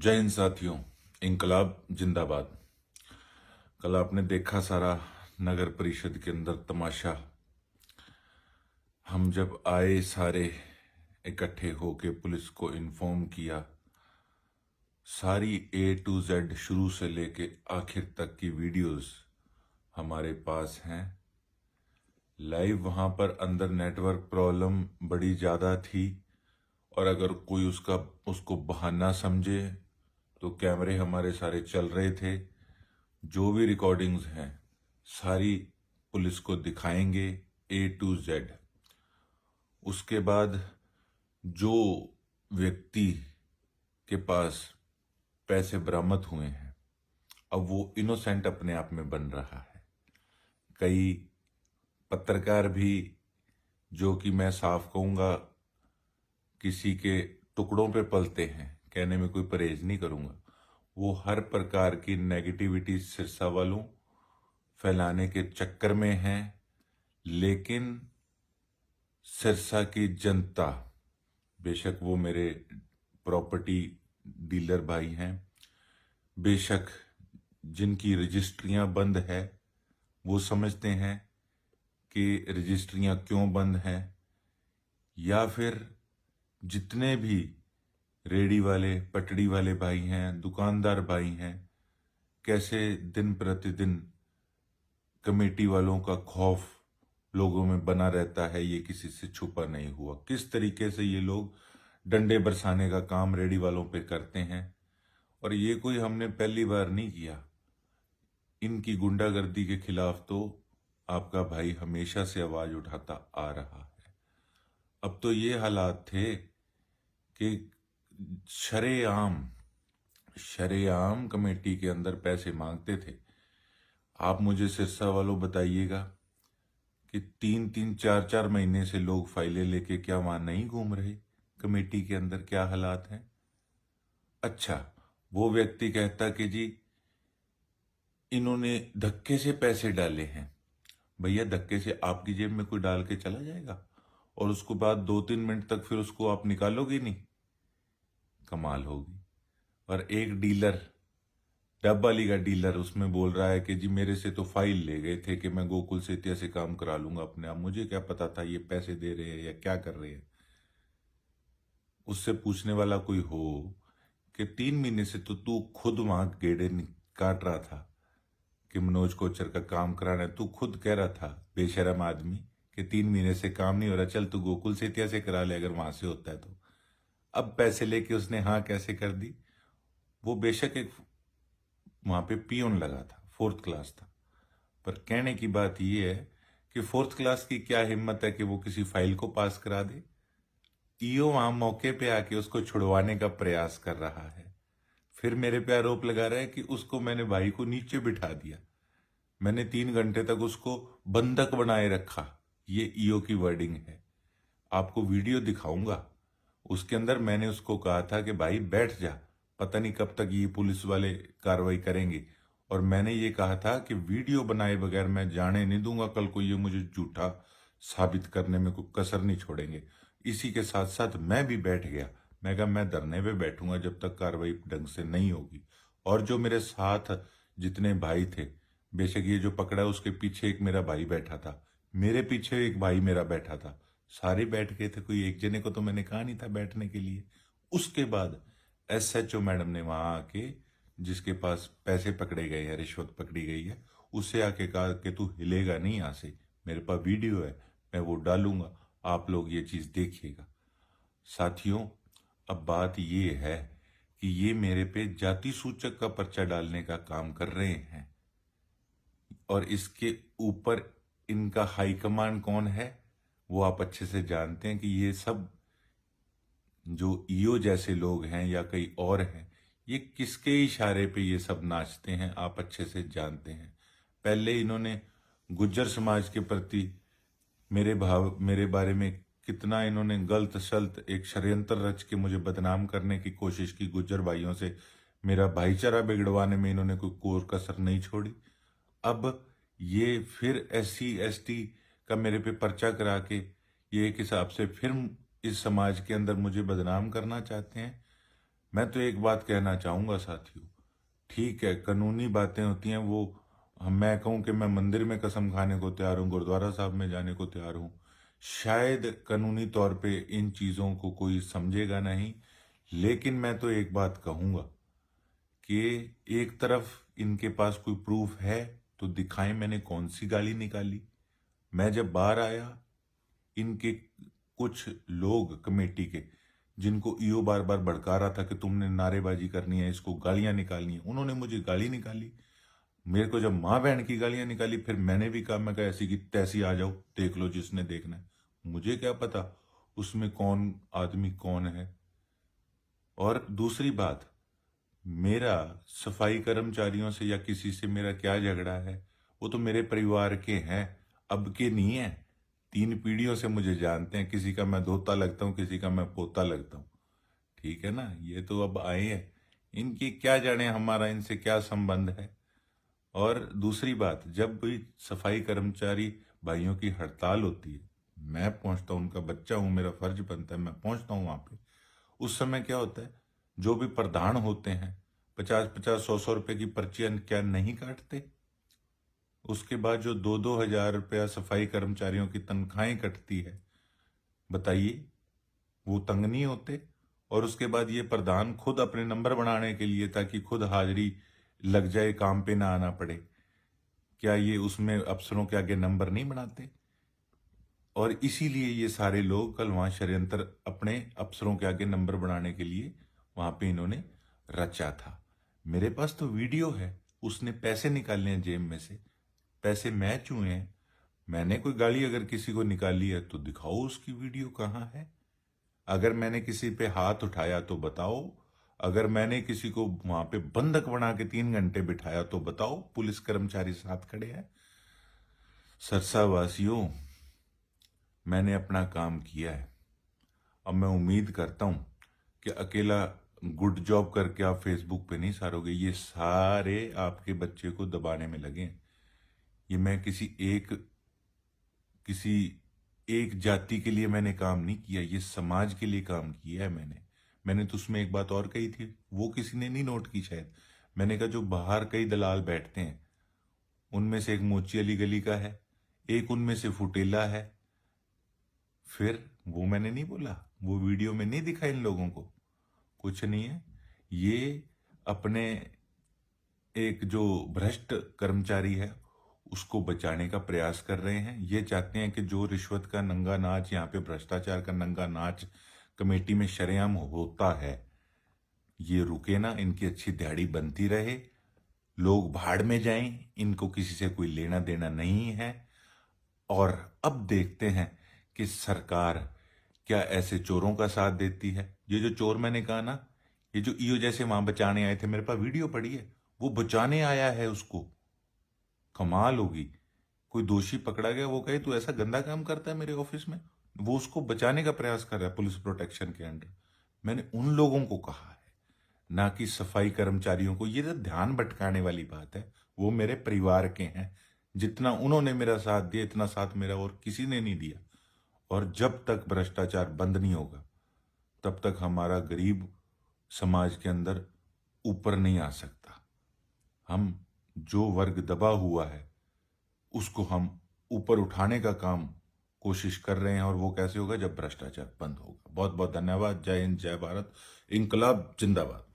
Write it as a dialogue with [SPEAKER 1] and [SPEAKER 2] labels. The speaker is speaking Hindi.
[SPEAKER 1] जय हिंद साथियों। इंकलाब जिंदाबाद। कल आपने देखा सारा नगर परिषद के अंदर तमाशा। हम जब आए सारे इकट्ठे होके पुलिस को इन्फॉर्म किया, सारी A to Z शुरू से लेके आखिर तक की वीडियोस हमारे पास हैं लाइव। वहां पर अंदर नेटवर्क प्रॉब्लम बड़ी ज़्यादा थी और अगर कोई उसको बहाना समझे तो कैमरे हमारे सारे चल रहे थे। जो भी रिकॉर्डिंग्स हैं सारी पुलिस को दिखाएंगे A to Z। उसके बाद जो व्यक्ति के पास पैसे बरामद हुए हैं, अब वो इनोसेंट अपने आप में बन रहा है। कई पत्रकार भी, जो कि मैं साफ कहूंगा किसी के टुकड़ों पे पलते हैं, कहने में कोई परहेज नहीं करूंगा, वो हर प्रकार की नेगेटिविटी सिरसा वालों फैलाने के चक्कर में हैं। लेकिन सिरसा की जनता, बेशक वो मेरे प्रॉपर्टी डीलर भाई हैं, बेशक जिनकी रजिस्ट्रियां बंद है, वो समझते हैं कि रजिस्ट्रियां क्यों बंद हैं, या फिर जितने भी रेडी वाले पटड़ी वाले भाई हैं, दुकानदार भाई हैं, कैसे दिन प्रतिदिन कमेटी वालों का खौफ लोगों में बना रहता है, ये किसी से छुपा नहीं हुआ। किस तरीके से ये लोग डंडे बरसाने का काम रेडी वालों पे करते हैं, और ये कोई हमने पहली बार नहीं किया। इनकी गुंडागर्दी के खिलाफ तो आपका भाई हमेशा से आवाज उठाता आ रहा है। अब तो ये हालात थे कि शरेआम कमेटी के अंदर पैसे मांगते थे। आप मुझे सिरसा वालों बताइएगा कि 3-3, 4-4 महीने से लोग फाइलें लेके क्या वहां नहीं घूम रहे? कमेटी के अंदर क्या हालात हैं? अच्छा, वो व्यक्ति कहता कि जी इन्होंने धक्के से पैसे डाले हैं। भैया, धक्के से आपकी जेब में कोई डाल के चला जाएगा और उसको बाद 2-3 मिनट तक फिर उसको आप निकालोगे नहीं? कमाल होगी। और एक डीलर, डब वाली का डीलर, उसमें बोल रहा है कि जी मेरे से तो फाइल ले गए थे कि मैं गोकुल सेतिया से काम करा लूंगा अपने आप, मुझे क्या पता था ये पैसे दे रहे हैं या क्या कर रहे हैं। उससे पूछने वाला कोई हो कि 3 महीने से तो तू खुद वहां गेड़े काट रहा था कि मनोज कोचर का काम कराना है। तू खुद कह रहा था, बेशरम आदमी, कि 3 महीने से काम नहीं हो रहा, चल तू गोकुल सेतिया से करा ले अगर वहां से होता है तो। अब पैसे लेके उसने हाँ कैसे कर दी? वो बेशक एक वहां पे पियोन लगा था, 4th क्लास था, पर कहने की बात यह है कि 4th क्लास की क्या हिम्मत है कि वो किसी फाइल को पास करा दे। ईओ वहां मौके पे आके उसको छुड़वाने का प्रयास कर रहा है। फिर मेरे पे आरोप लगा रहा है कि उसको मैंने भाई को नीचे बिठा दिया, मैंने 3 घंटे तक उसको बंधक बनाए रखा। ये ईओ की वर्डिंग है। आपको वीडियो दिखाऊंगा, उसके अंदर मैंने उसको कहा था कि भाई बैठ जा, पता नहीं कब तक ये पुलिस वाले कार्रवाई करेंगे। और मैंने ये कहा था कि वीडियो बनाए बगैर मैं जाने नहीं दूंगा, कल को ये मुझे झूठा साबित करने में कोई कसर नहीं छोड़ेंगे। इसी के साथ साथ मैं भी बैठ गया। मैं कहा मैं धरने पे बैठूंगा जब तक कार्रवाई ढंग से नहीं होगी। और जो मेरे साथ जितने भाई थे, बेशक ये जो पकड़ा उसके पीछे एक मेरा भाई बैठा था, मेरे पीछे एक भाई मेरा बैठा था, सारे बैठ गए थे। कोई एक जने को तो मैंने कहा नहीं था बैठने के लिए। उसके बाद SHO मैडम ने वहां आके, जिसके पास पैसे पकड़े गए हैं, रिश्वत पकड़ी गई है, उससे आके कहा कि तू हिलेगा नहीं यहां से। मेरे पास वीडियो है, मैं वो डालूंगा, आप लोग ये चीज देखिएगा। साथियों, अब बात ये है कि ये मेरे पे जाति सूचक का पर्चा डालने का काम कर रहे हैं, और इसके ऊपर इनका हाईकमांड कौन है वो आप अच्छे से जानते हैं कि ये सब जो ईओ जैसे लोग हैं या कई और हैं, ये किसके इशारे पे ये सब नाचते हैं आप अच्छे से जानते हैं। पहले इन्होंने गुज्जर समाज के प्रति मेरे बारे में कितना इन्होंने गलत सलत एक षड्यंत्र रच के मुझे बदनाम करने की कोशिश की। गुज्जर भाइयों से मेरा भाईचारा बिगड़वाने में इन्होंने कोई कोर कसर नहीं छोड़ी। अब ये फिर SC ST का मेरे पे पर्चा करा के ये एक हिसाब से फिर इस समाज के अंदर मुझे बदनाम करना चाहते हैं। मैं तो एक बात कहना चाहूंगा साथियों, ठीक है कानूनी बातें होती हैं वो, मैं कहूं कि मैं मंदिर में कसम खाने को तैयार हूं, गुरुद्वारा साहब में जाने को तैयार हूं, शायद कानूनी तौर पे इन चीजों को कोई समझेगा नहीं, लेकिन मैं तो एक बात कहूंगा कि एक तरफ इनके पास कोई प्रूफ है तो दिखाएं मैंने कौन सी गाली निकाली। मैं जब बाहर आया, इनके कुछ लोग कमेटी के, जिनको ईओ बार बार भड़का रहा था कि तुमने नारेबाजी करनी है, इसको गालियां निकालनी है, उन्होंने मुझे गाली निकाली। मेरे को जब माँ बहन की गालियां निकाली, फिर मैंने भी कहा, मैं कहा ऐसी की तैसी आ जाओ, देख लो जिसने देखना है। मुझे क्या पता उसमें कौन आदमी कौन है। और दूसरी बात, मेरा सफाई कर्मचारियों से या किसी से मेरा क्या झगड़ा है, वो तो मेरे परिवार के हैं, अब के नहीं है। 3 पीढ़ियों से मुझे जानते हैं, किसी का मैं धोता लगता हूं, किसी का मैं पोता लगता हूं, ठीक है ना। ये तो अब आए हैं, इनकी क्या जाने हमारा इनसे क्या संबंध है। और दूसरी बात, जब भी सफाई कर्मचारी भाइयों की हड़ताल होती है, मैं पहुंचता हूं, उनका बच्चा हूं, मेरा फर्ज बनता है, मैं पहुंचता हूं वहां पे। उस समय क्या होता है, जो भी प्रधान होते हैं 50-50 100-100 रुपए की पर्चियां क्या नहीं काटते। उसके बाद जो 2-2 हजार रुपया सफाई कर्मचारियों की तनख्वाहें कटती है, बताइए वो तंग नहीं होते। और उसके बाद ये प्रधान खुद अपने नंबर बनाने के लिए, ताकि खुद हाजिरी लग जाए, काम पे ना आना पड़े, क्या ये उसमें अफसरों के आगे नंबर नहीं बनाते। और इसीलिए ये सारे लोग कल वहां षड्यंत्र अपने अफसरों के आगे नंबर बनाने के लिए वहां पे इन्होंने रचा था। मेरे पास तो वीडियो है, उसने पैसे निकाले हैं जेब में से, पैसे मैं चुए हैं। मैंने कोई गाली अगर किसी को निकाली है तो दिखाओ उसकी वीडियो कहाँ है। अगर मैंने किसी पे हाथ उठाया तो बताओ। अगर मैंने किसी को वहां पे बंधक बना के 3 घंटे बिठाया तो बताओ, पुलिस कर्मचारी साथ खड़े हैं। सरसा वासियों, मैंने अपना काम किया है। अब मैं उम्मीद करता हूं कि अकेला गुड जॉब करके आप फेसबुक पे नहीं सारोगे, ये सारे आपके बच्चे को दबाने में लगे हैं। ये मैं किसी एक जाति के लिए मैंने काम नहीं किया, ये समाज के लिए काम किया है मैंने तो उसमें एक बात और कही थी, वो किसी ने नहीं नोट की शायद। मैंने कहा जो बाहर कई दलाल बैठते हैं, उनमें से एक मोची अली गली का है, एक उनमें से फुटेला है। फिर वो मैंने नहीं बोला, वो वीडियो में नहीं दिखा इन लोगों को, कुछ नहीं है। ये अपने एक जो भ्रष्ट कर्मचारी है उसको बचाने का प्रयास कर रहे हैं। ये चाहते हैं कि जो रिश्वत का नंगा नाच, यहाँ पे भ्रष्टाचार का नंगा नाच कमेटी में शरेआम होता है, ये रुके ना, इनकी अच्छी दिहाड़ी बनती रहे, लोग भाड़ में जाएं, इनको किसी से कोई लेना देना नहीं है। और अब देखते हैं कि सरकार क्या ऐसे चोरों का साथ देती है। ये जो चोर मैंने कहा ना, ये जो ईओ जैसे वहां बचाने आए थे, मेरे पास वीडियो पड़ी है, वो बचाने आया है उसको। कमाल होगी, कोई दोषी पकड़ा गया, वो कहे तू ऐसा गंदा काम करता है मेरे ऑफिस में, वो उसको बचाने का प्रयास कर रहा है पुलिस प्रोटेक्शन के अंडर। मैंने उन लोगों को कहा है, ना कि सफाई कर्मचारियों को। ये तो ध्यान भटकाने वाली बात है, वो मेरे परिवार के हैं, जितना उन्होंने मेरा साथ दिया इतना साथ मेरा और किसी ने नहीं दिया। और जब तक भ्रष्टाचार बंद नहीं होगा, तब तक हमारा गरीब समाज के अंदर ऊपर नहीं आ सकता। हम जो वर्ग दबा हुआ है उसको हम ऊपर उठाने का काम कोशिश कर रहे हैं, और वो कैसे होगा, जब भ्रष्टाचार बंद होगा। बहुत बहुत धन्यवाद। जय हिंद, जय भारत, इंकलाब जिंदाबाद।